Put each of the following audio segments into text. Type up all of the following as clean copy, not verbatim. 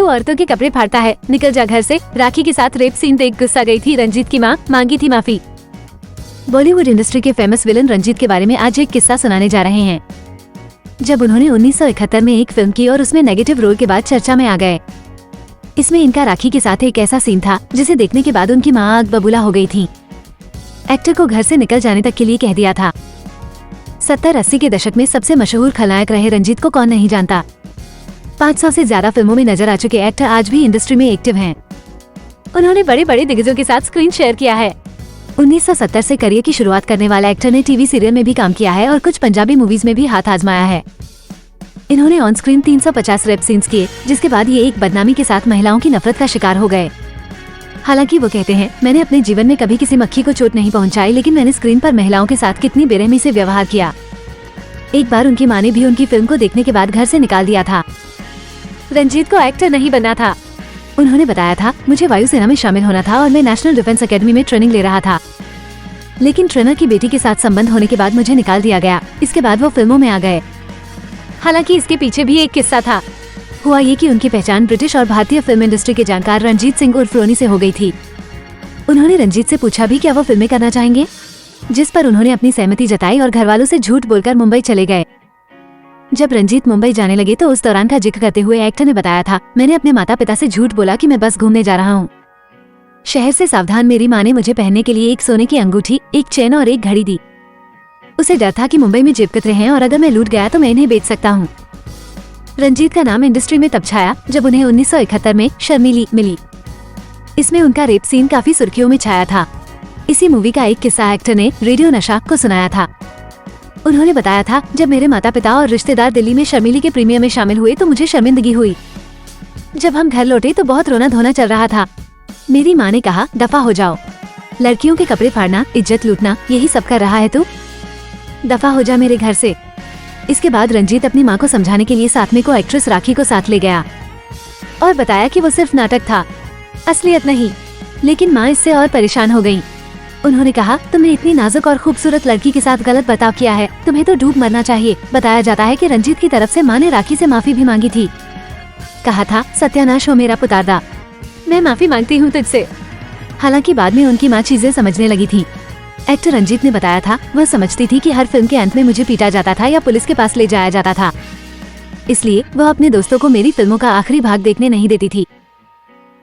तू औरतों के कपड़े फाड़ता है, निकल जा घर से। राखी के साथ रेप सीन देख गुस्सा गई थी रंजीत की माँ, मांगी थी माफी। बॉलीवुड इंडस्ट्री के फेमस विलन रंजीत के बारे में आज एक किस्सा सुनाने जा रहे हैं। जब उन्होंने 1971 में एक फिल्म की और उसमें नेगेटिव रोल के बाद चर्चा में आ गए। इसमें इनका राखी के साथ एक ऐसा सीन था जिसे देखने के बाद उनकी माँ आग बबूला हो गई थी। एक्टर को घर से निकल जाने तक के लिए कह दिया था। 70-80 के दशक में सबसे मशहूर खलनायक रहे रंजीत को कौन नहीं जानता। 500 से ज्यादा फिल्मों में नजर आ चुके एक्टर आज भी इंडस्ट्री में एक्टिव हैं। उन्होंने बड़े बड़े दिग्गजों के साथ स्क्रीन शेयर किया है। 1970 से करियर की शुरुआत करने वाला एक्टर ने टीवी सीरियल में भी काम किया है और कुछ पंजाबी मूवीज में भी हाथ आजमाया है। इन्होंने ऑन स्क्रीन 350 रेप सीन्स किए, जिसके बाद ये एक बदनामी के साथ महिलाओं की नफरत का शिकार हो गए। हालांकि वो कहते हैं, मैंने अपने जीवन में कभी किसी मक्खी को चोट नहीं पहुंचाई, लेकिन मैंने स्क्रीन पर महिलाओं के साथ कितनी बेरहमी से व्यवहार किया। एक बार उनकी माँ ने भी उनकी फिल्म को देखने के बाद घर से निकाल दिया था। रंजीत को एक्टर नहीं बनना था। उन्होंने बताया था, मुझे वायुसेना में शामिल होना था और मैं नेशनल डिफेंस एकेडमी में ट्रेनिंग ले रहा था, लेकिन ट्रेनर की बेटी के साथ संबंध होने के बाद मुझे निकाल दिया गया। इसके बाद वो फिल्मों में आ गए। हालांकि इसके पीछे भी एक किस्सा था। हुआ ये कि उनकी पहचान ब्रिटिश और भारतीय फिल्म इंडस्ट्री के जानकार रंजीत सिंह उर्फ रोनी से हो गई थी। उन्होंने रंजीत से पूछा भी क्या वो फिल्में करना चाहेंगे, जिस पर उन्होंने अपनी सहमति जताई और घर वालों से झूठ बोलकर मुंबई चले गए। जब रंजीत मुंबई जाने लगे तो उस दौरान का जिक्र करते हुए एक्टर ने बताया था, मैंने अपने माता पिता से झूठ बोला कि मैं बस घूमने जा रहा हूँ। शहर से सावधान मेरी माँ ने मुझे पहनने के लिए एक सोने की अंगूठी, एक चेन और एक घड़ी दी। उसे डर था कि मुंबई में जेबकतरे हैं और अगर मैं लूट गया तो मैं इन्हें बेच सकता हूँ। रंजीत का नाम इंडस्ट्री में तब छाया जब उन्हें 1971 में शर्मिली मिली। इसमें उनका रेप सीन काफी सुर्खियों में छाया था। इसी मूवी का एक किस्सा एक्टर ने रेडियो नशा को सुनाया था। उन्होंने बताया था, जब मेरे माता पिता और रिश्तेदार दिल्ली में शर्मिली के प्रीमियर में शामिल हुए तो मुझे शर्मिंदगी हुई। जब हम घर लौटे तो बहुत रोना धोना चल रहा था। मेरी माँ ने कहा, दफा हो जाओ, लड़कियों के कपड़े फाड़ना, इज्जत लूटना, यही सब कर रहा है तू, दफा हो जा मेरे घर से। इसके बाद रंजीत अपनी माँ को समझाने के लिए साथ में को एक्ट्रेस राखी को साथ ले गया और बताया कि वो सिर्फ नाटक था, असलियत नहीं। लेकिन माँ इससे और परेशान हो गयी। उन्होंने कहा, तुमने इतनी नाजुक और खूबसूरत लड़की के साथ गलत बर्ताव किया है, तुम्हें तो डूब मरना चाहिए। बताया जाता है कि रंजीत की तरफ से माँ ने राखी से माफी भी मांगी थी। कहा था, सत्यानाश हो मेरा पुतारदा, मैं माफी मांगती हूँ तुझसे। हालांकि बाद में उनकी माँ चीजें समझने लगी थी। एक्टर रंजीत ने बताया था, वह समझती थी कि हर फिल्म के अंत में मुझे पीटा जाता था या पुलिस के पास ले जाया जाता था, इसलिए वह अपने दोस्तों को मेरी फिल्मों का आखिरी भाग देखने नहीं देती थी।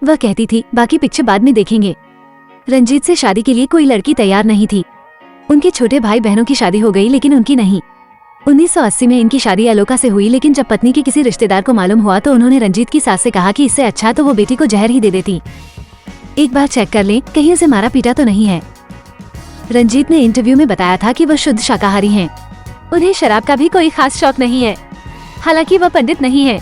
वह कहती थी, बाकी पिक्चर बाद में देखेंगे। रंजीत से शादी के लिए कोई लड़की तैयार नहीं थी। उनके छोटे भाई बहनों की शादी हो गई लेकिन उनकी नहीं। 1980 में इनकी शादी अलोका से हुई, लेकिन जब पत्नी के किसी रिश्तेदार को मालूम हुआ तो उन्होंने रंजीत की सास से कहा कि इससे अच्छा तो वो बेटी को जहर ही दे देती। एक बार चेक कर लें, कहीं उसे मारा पीटा तो नहीं है। रंजीत ने इंटरव्यू में बताया था कि वह शुद्ध शाकाहारी हैं। उन्हें शराब का भी कोई खास शौक नहीं है। हालांकि वह पंडित नहीं है।